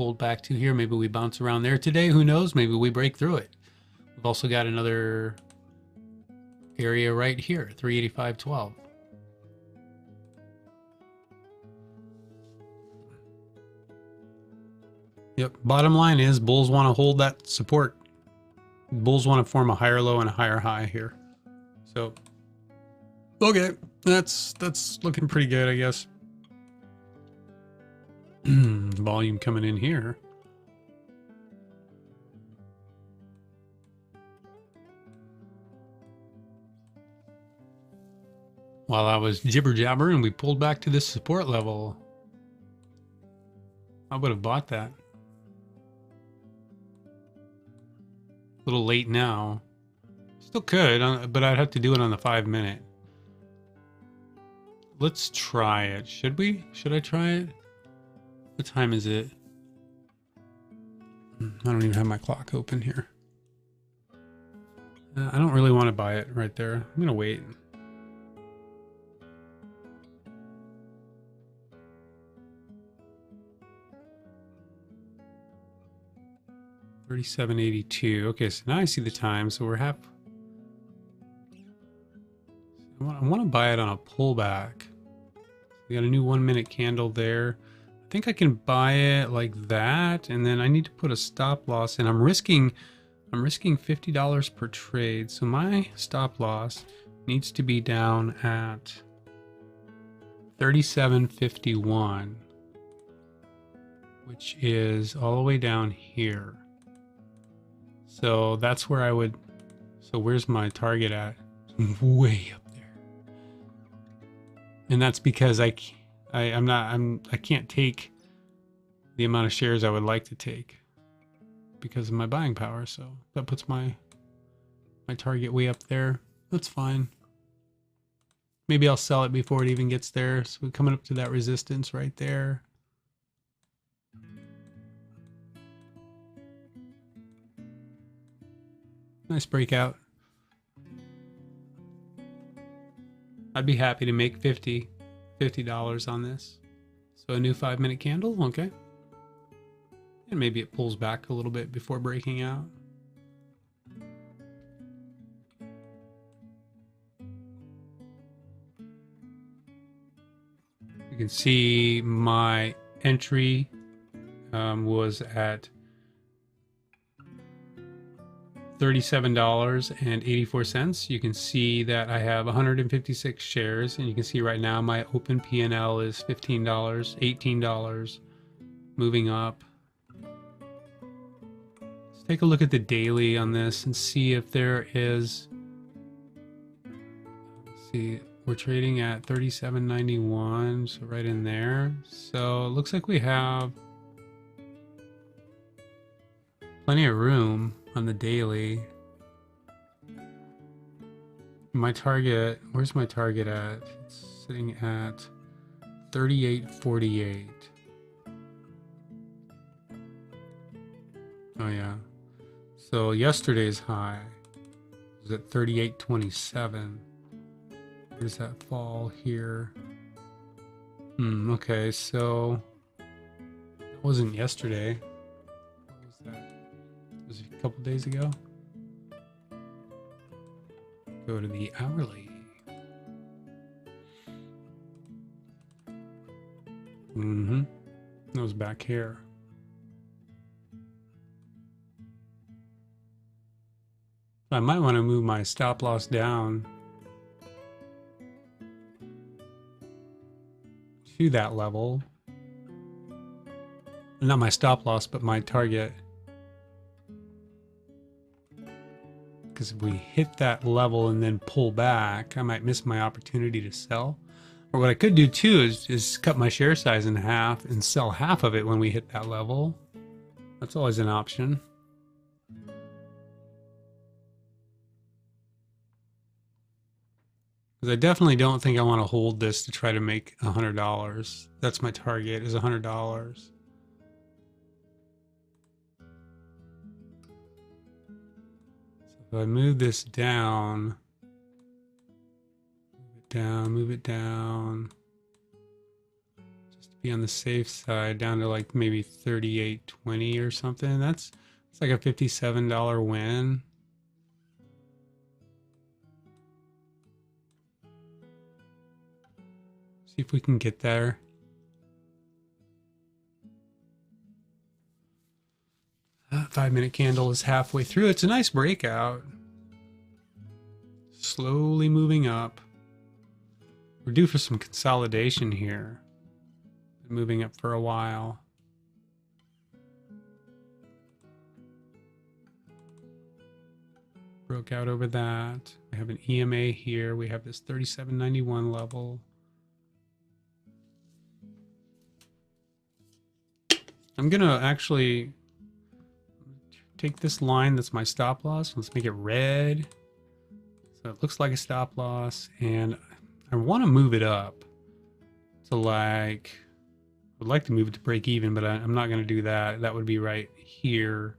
pulled back to here. Maybe we bounce around there today. Who knows? Maybe we break through it. We've also got another area right here, 385.12. Yep. Bottom line is bulls want to hold that support. Bulls want to form a higher low and a higher high here. So, okay, that's looking pretty good, I guess. Volume coming in here. While I was jibber jabbering, we pulled back to this support level. I would have bought that. A little late now. Still could, but I'd have to do it on the 5-minute. Let's try it. Should we? Should I try it? What time is it? I don't even have my clock open here. I don't really want to buy it right there. I'm going to wait. $37.82. Okay, so now I see the time. So we're half. I want to buy it on a pullback. We got a new 1-minute candle there. I think I can buy it like that, and then I need to put a stop loss in. I'm risking $50 per trade. So my stop loss needs to be down at 37.51, which is all the way down here. So that's where I would. So where's my target at? Way up there. And that's because I can't take the amount of shares I would like to take because of my buying power. So that puts my target way up there. That's fine. Maybe I'll sell it before it even gets there. So we're coming up to that resistance right there. Nice breakout. I'd be happy to make $50 on this. So a new 5-minute candle, okay. And maybe it pulls back a little bit before breaking out. You can see my entry was at $37.84. You can see that I have 156 shares, and you can see right now my open P&L is $15, $18, moving up. Let's take a look at the daily on this and see if there is. Let's see, we're trading at 37.91, so right in there. So it looks like we have plenty of room on the daily. My target, where's my target at? It's sitting at 38.48. Oh yeah. So yesterday's high was at 38.27. Where does that fall here? Okay, so that wasn't yesterday. What was that? Was it a couple days ago? Go to the hourly. That was back here. I might want to move my stop loss down to that level. Not my stop loss, but my target. Because if we hit that level and then pull back, I might miss my opportunity to sell. Or what I could do too is cut my share size in half and sell half of it when we hit that level. That's always an option. Because I definitely don't think I want to hold this to try to make $100. That's my target, is $100. So if I move this down, move it down, just be on the safe side, down to like maybe 38.20 or something. It's like a $57 win. See if we can get there. That 5-minute candle is halfway through. It's a nice breakout. Slowly moving up. We're due for some consolidation here. Been moving up for a while. Broke out over that. We have an EMA here. We have this 37.91 level. I'm gonna actually take this line that's my stop loss. Let's make it red. So it looks like a stop loss, and I want to move it up to like, I would like to move it to break even, but I'm not going to do that. That would be right here.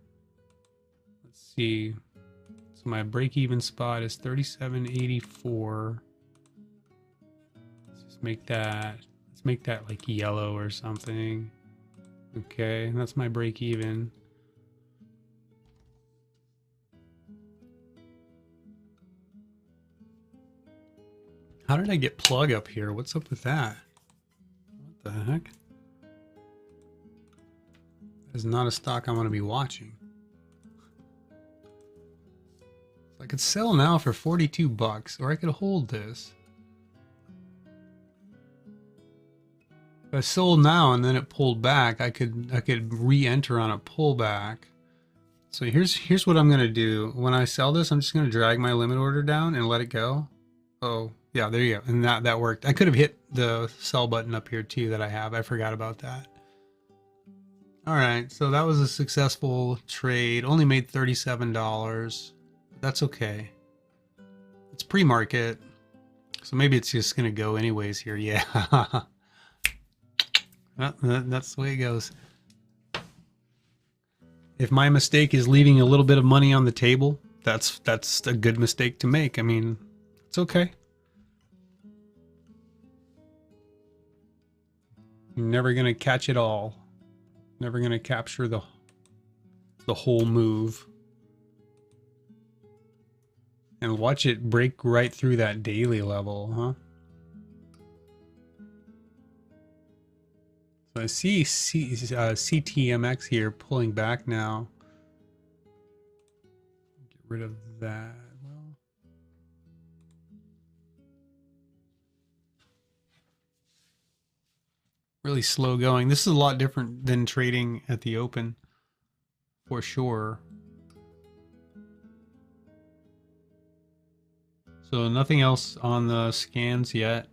Let's see. So my break even spot is 37.84. Let's just make that, let's make that like yellow or something. Okay, that's my break even. How did I get plug up here? What's up with that? What the heck? That is not a stock I want to be watching. I could sell now for 42 bucks, or I could hold this. If I sold now and then it pulled back, I could re-enter on a pullback. So here's what I'm gonna do. When I sell this, I'm just gonna drag my limit order down and let it go. Oh, yeah, there you go. And that worked. I could have hit the sell button up here too that I have. I forgot about that. All right, so that was a successful trade. Only made $37. That's okay. It's pre-market, so maybe it's just gonna go anyways here. Yeah, that's the way it goes. If my mistake is leaving a little bit of money on the table, that's a good mistake to make. I mean, it's okay. You're never gonna catch it all. Never gonna capture the whole move. And watch it break right through that daily level, huh? So I see CTMX here pulling back now. Get rid of that. Well, really slow going. This is a lot different than trading at the open, for sure. So nothing else on the scans yet.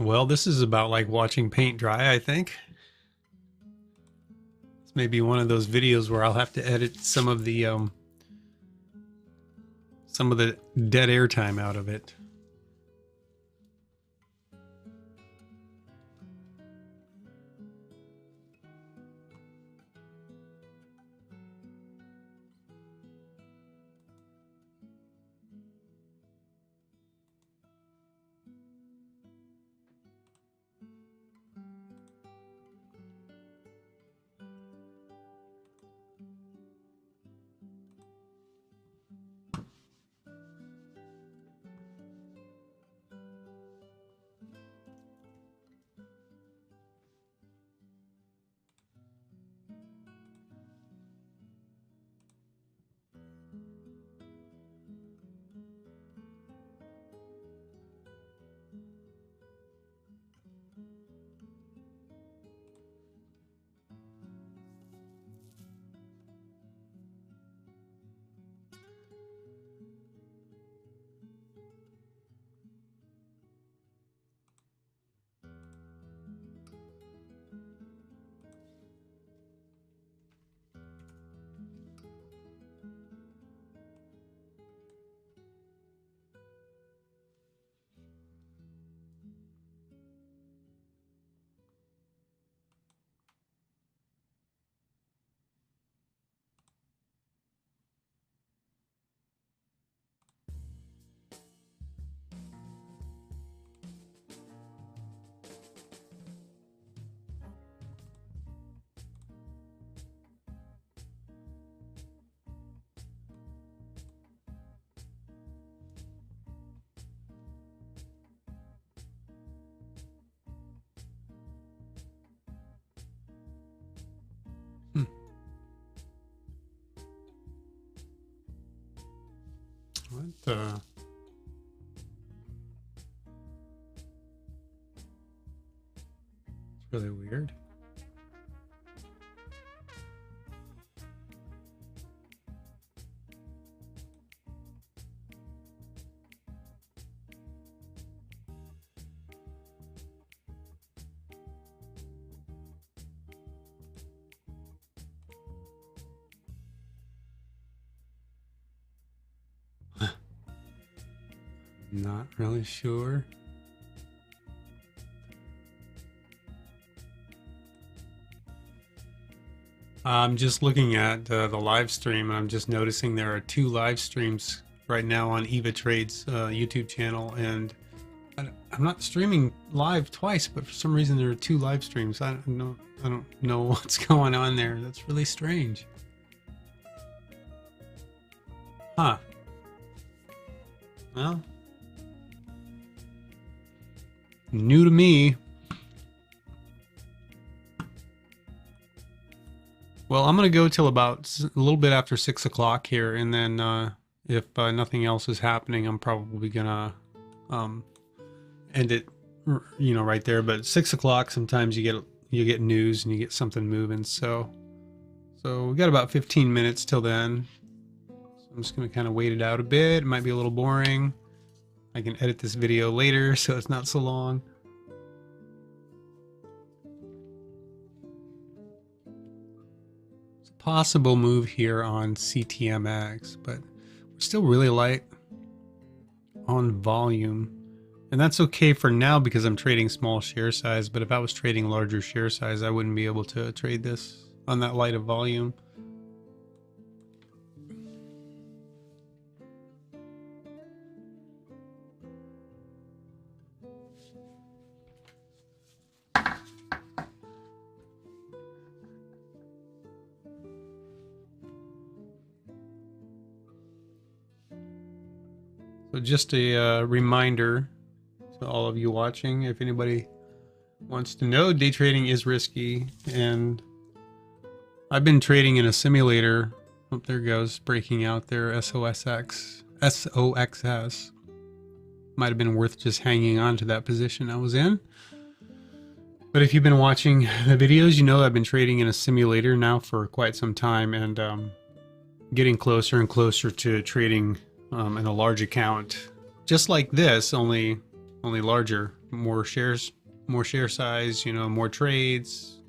Well, this is about like watching paint dry, I think. This may be one of those videos where I'll have to edit some of the dead air time out of it. What the? It's really weird. Not really sure. I'm just looking at the live stream, and I'm just noticing there are 2 live streams right now on Eva Trade's YouTube channel, and I'm not streaming live twice, but for some reason there are 2 live streams. I don't know what's going on there. That's really strange. Huh. Well, new to me. Well, I'm gonna go till about a little bit after 6 o'clock here, and then if nothing else is happening, I'm probably gonna end it, you know, right there. But 6 o'clock, sometimes you get news and you get something moving. So we got about 15 minutes till then. So I'm just gonna kind of wait it out a bit. It might be a little boring. I can edit this video later, so it's not so long. Possible move here on CTMX, but we're still really light on volume, and that's okay for now because I'm trading small share size. But if I was trading larger share size, I wouldn't be able to trade this on that light of volume. So just a reminder to all of you watching, if anybody wants to know, day trading is risky, and I've been trading in a simulator. Oh, there goes, breaking out there, SOXS. Might have been worth just hanging on to that position I was in. But if you've been watching the videos, you know I've been trading in a simulator now for quite some time, and getting closer and closer to trading in a large account, just like this, only larger, more shares, more share size, you know, more trades.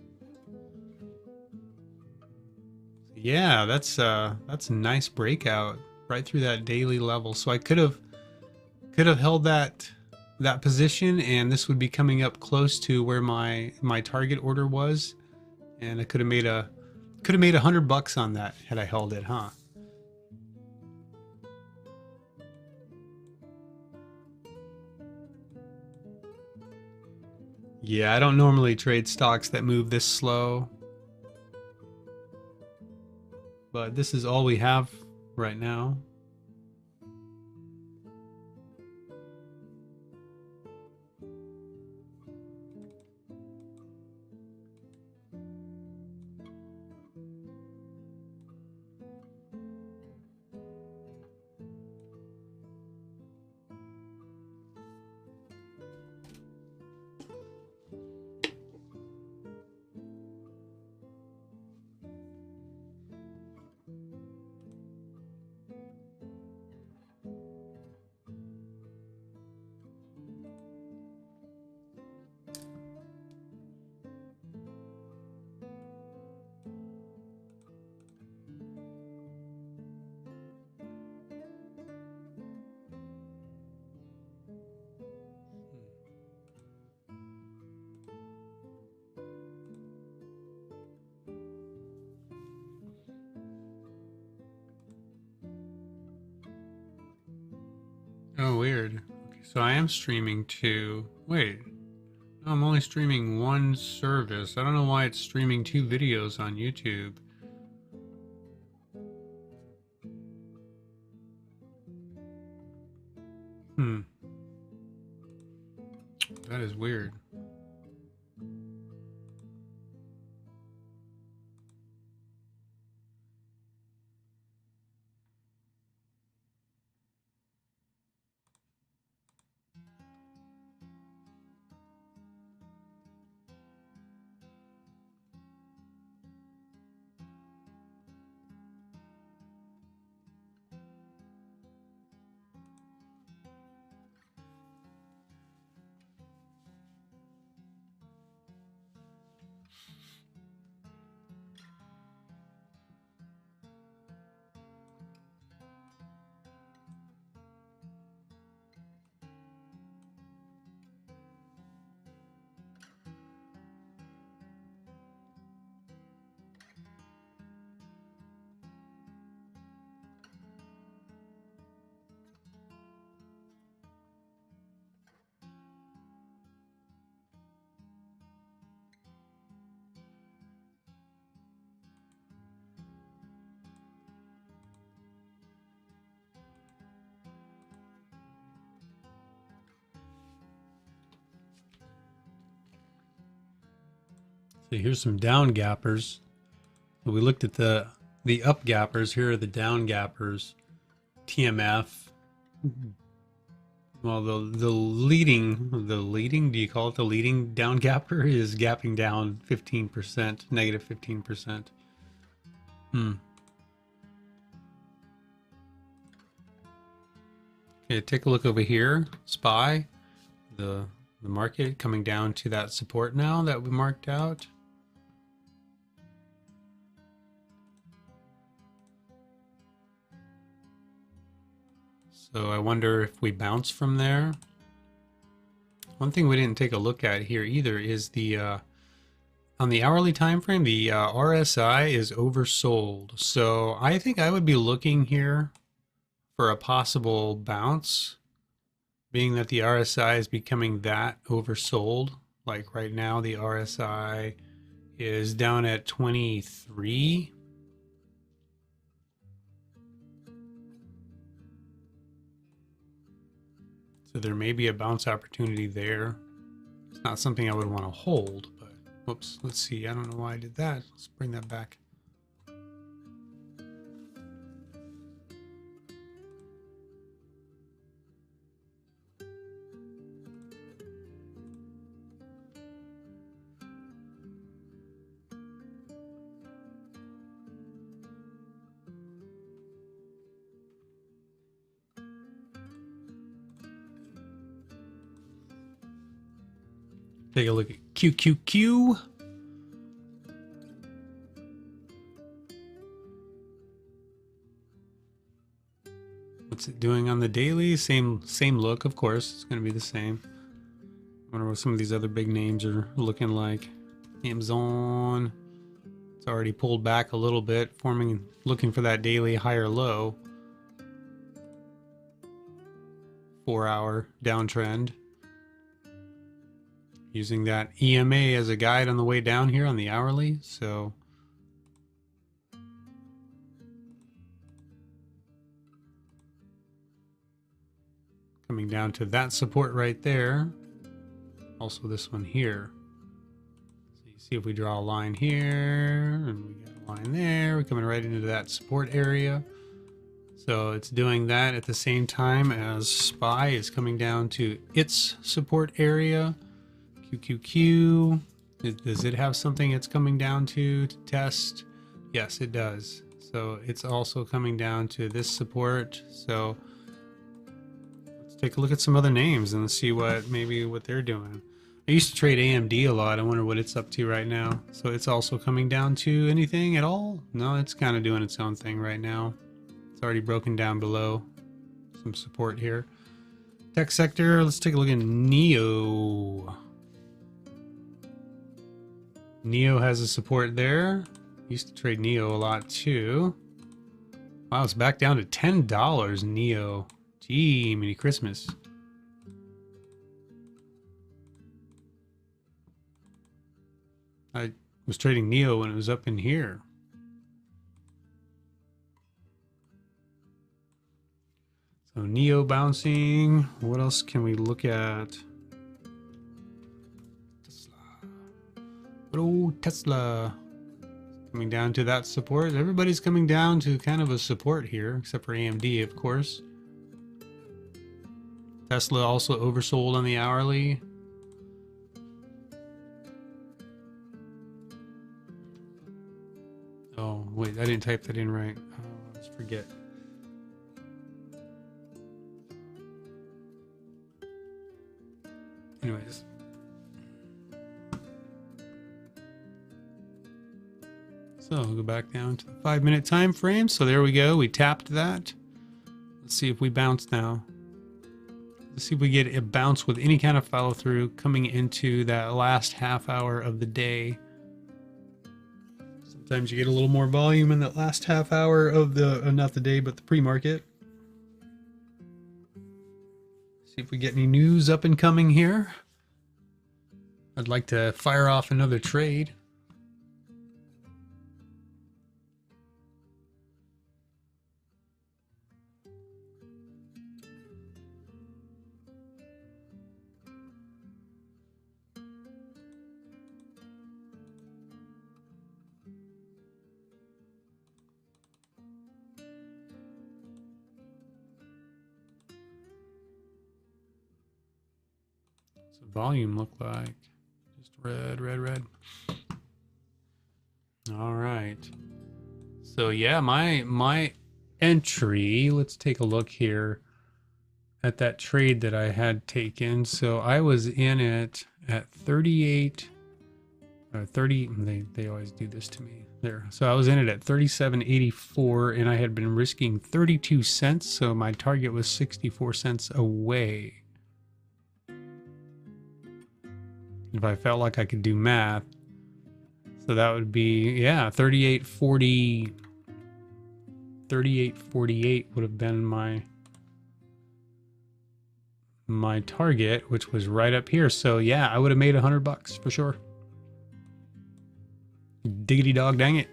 Yeah, that's a nice breakout right through that daily level. So I could have held that position, and this would be coming up close to where my target order was, and I could have made $100 on that had I held it, huh? Yeah, I don't normally trade stocks that move this slow, but this is all we have right now. Oh, weird. Okay, so I am streaming to... Wait. No, I'm only streaming one service. I don't know why it's streaming 2 videos on YouTube. That is weird. So here's some down gappers. So we looked at the up gappers. Here are the down gappers. TMF. Well, the leading, do you call it the leading down gapper, is gapping down 15%, negative 15%. Okay, take a look over here. SPY, the market coming down to that support now that we marked out. So I wonder if we bounce from there. One thing we didn't take a look at here either is the on the hourly time frame, the RSI is oversold. So I think I would be looking here for a possible bounce, being that the RSI is becoming that oversold. Like right now, the RSI is down at 23. So there may be a bounce opportunity there. It's not something I would want to hold, but whoops, let's see. I don't know why I did that. Let's bring that back. Take a look at QQQ. What's it doing on the daily? Same look, of course. It's going to be the same. I wonder what some of these other big names are looking like. Amazon. It's already pulled back a little bit, looking for that daily higher low. 4-hour downtrend. Using that EMA as a guide on the way down here on the hourly. So coming down to that support right there. Also this one here. So you see if we draw a line here and we got a line there, we're coming right into that support area. So it's doing that at the same time as SPY is coming down to its support area. QQQ, does it have something it's coming down to test? Yes, it does. So it's also coming down to this support. So let's take a look at some other names and see what they're doing. I used to trade AMD a lot. I wonder what it's up to right now. So it's also coming down to anything at all? No, it's kind of doing its own thing right now. It's already broken down below some support here. Tech sector, let's take a look at NIO. NIO has a support there. Used to trade NIO a lot too. Wow, it's back down to $10, NIO. Gee, Merry Christmas. I was trading NIO when it was up in here. So NIO bouncing. What else can we look at? Good old Tesla coming down to that support. Everybody's coming down to kind of a support here, except for AMD, of course. Tesla also oversold on the hourly. Oh, wait, I didn't type that in right. Oh, let's forget. Anyways. So we'll go back down to the 5-minute time frame. So there we go. We tapped that. Let's see if we bounce now. Let's see if we get a bounce with any kind of follow through coming into that last half hour of the day. Sometimes you get a little more volume in that last half hour of the, not the day, but the pre-market. See if we get any news up and coming here. I'd like to fire off another trade. volume look like? Just red, red, red. All right. So yeah, my entry, let's take a look here at that trade that I had taken. So I was in it at 38 or 30. They always do this to me there. So I was in it at 37.84 and I had been risking 32 cents. So my target was 64 cents away. If I felt like I could do math. So that would be, yeah, 38.40, 38.48 would have been my target, which was right up here. So yeah, I would have made $100 for sure. Diggity dog dang it.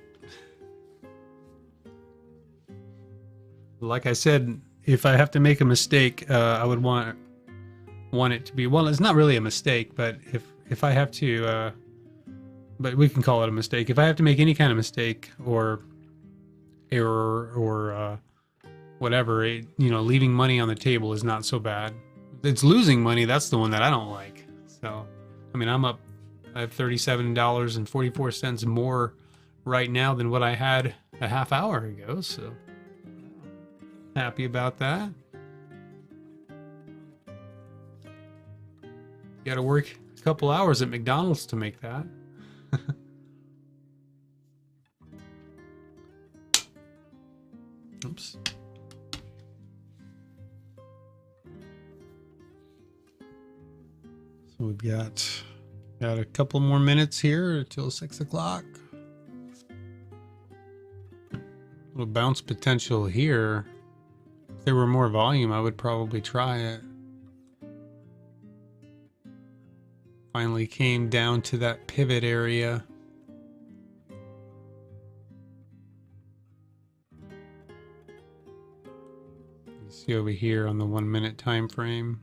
Like I said, if I have to make a mistake, I would want it to be, well, it's not really a mistake, but if I have to, but we can call it a mistake. If I have to make any kind of mistake or error or whatever, leaving money on the table is not so bad. It's losing money, that's the one that I don't like. So, I mean, I have $37.44 more right now than what I had a half hour ago. So, happy about that. You got to work a couple hours at McDonald's to make that. Oops. So we've got a couple more minutes here till 6 o'clock. Little bounce potential here. If there were more volume, I would probably try it. Finally came down to that pivot area. You see over here on the 1 minute time frame.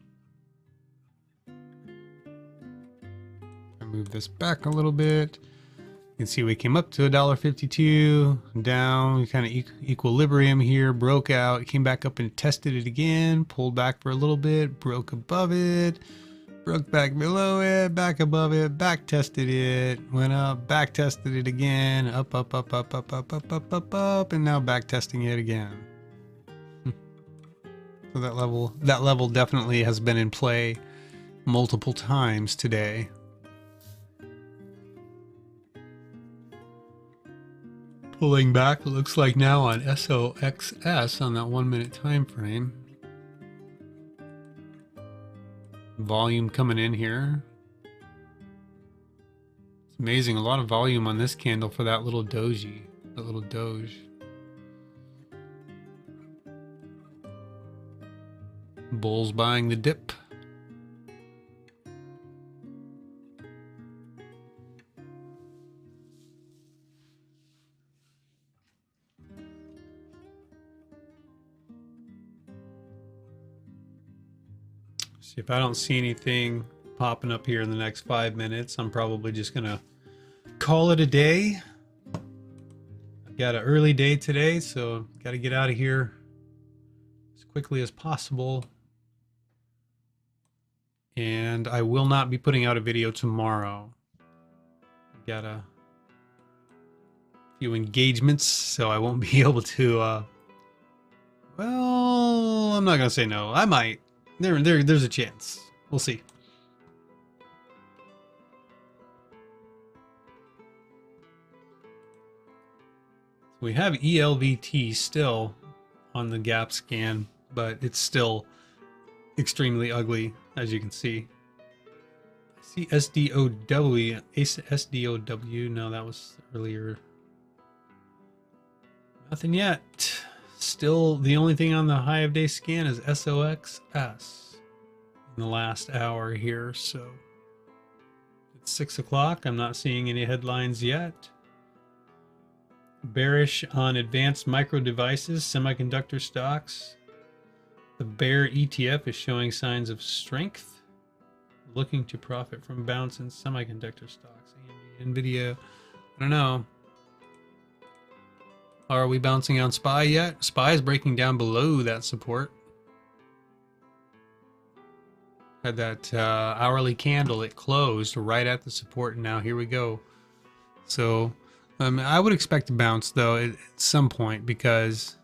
I move this back a little bit. You can see we came up to $1.52, down, we kind of equilibrium here, broke out, came back up and tested it again, pulled back for a little bit, broke above it, broke back below it, back above it, back tested it, went up, back tested it again, up, up, up, up, up, up, up, up, up, up, and now back testing it again. So that level definitely has been in play multiple times today. Pulling back, it looks like now on SOXS on that 1 minute time frame. Volume coming in here. It's amazing, a lot of volume on this candle for that little doji, that little doge. Bulls buying the dip. See, if I don't see anything popping up here in the next 5 minutes, I'm probably just gonna call it a day. I've got an early day today, so got to get out of here as quickly as possible. And I will not be putting out a video tomorrow. I've got a few engagements, so I won't be able to, well, I'm not gonna say no. I might. There's a chance. We'll see. We have ELVT still on the gap scan, but it's still extremely ugly, as you can see. I see SDOW. SDOW. No, that was earlier. Nothing yet. Still, the only thing on the high of day scan is SOXS in the last hour here. So it's 6 o'clock. I'm not seeing any headlines yet. Bearish on advanced micro devices, semiconductor stocks. The Bear ETF is showing signs of strength, looking to profit from bounce in semiconductor stocks. AMD, Nvidia, I don't know. Are we bouncing on SPY yet? SPY is breaking down below that support. Had that hourly candle. It closed right at the support, and now here we go. So I would expect to bounce though at some point, because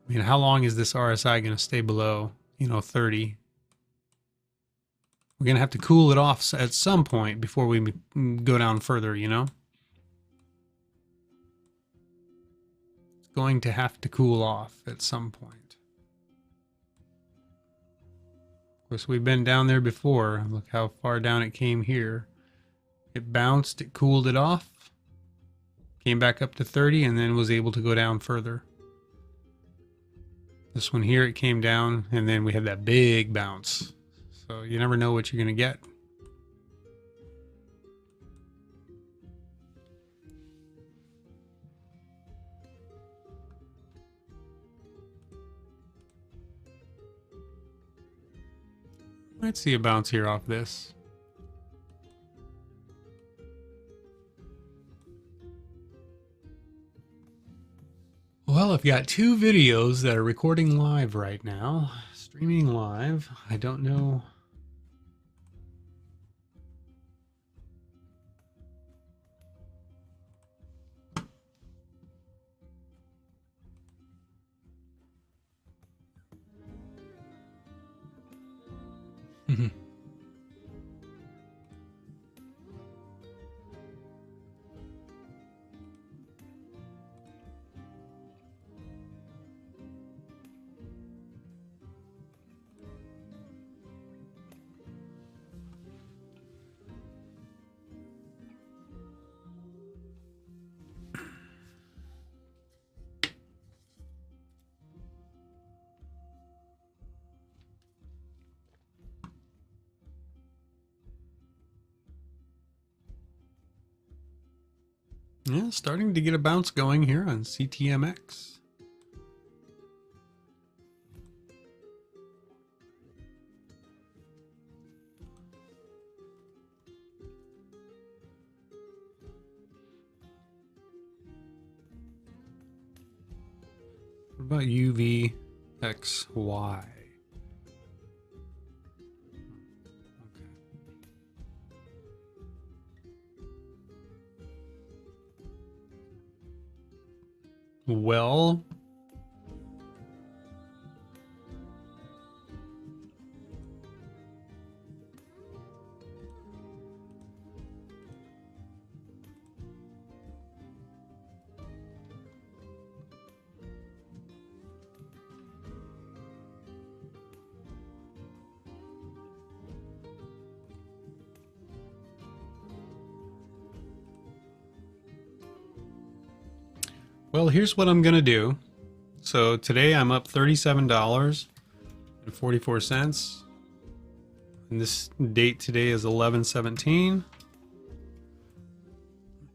I mean, how long is this RSI going to stay below, 30? We're going to have to cool it off at some point before we go down further, It's going to have to cool off at some point. Of course, we've been down there before. Look how far down it came here. It bounced, it cooled it off, came back up to 30, and then was able to go down further. This one here, it came down, and then we had that big bounce. So you never know what you're going to get. Might see a bounce here off this. Well, I've got two videos that are recording live right now, streaming live. I don't know. Yeah, starting to get a bounce going here on CTMX. What about UVXY? Well, here's what I'm gonna do. So today I'm up $37.44. And this date today is 11/17.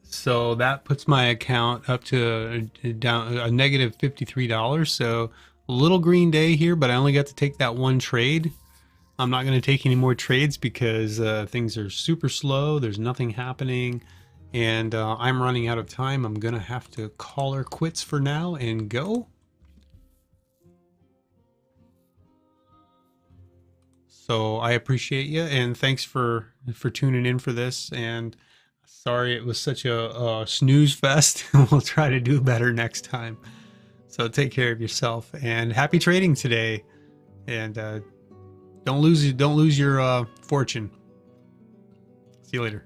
So that puts my account up to down a negative $53. So a little green day here, but I only got to take that one trade. I'm not going to take any more trades because things are super slow. There's nothing happening. And I'm running out of time. I'm going to have to call her quits for now and go. So I appreciate you, and thanks for tuning in for this. And sorry it was such a snooze fest. We'll try to do better next time. So take care of yourself, and happy trading today. And don't lose your fortune. See you later.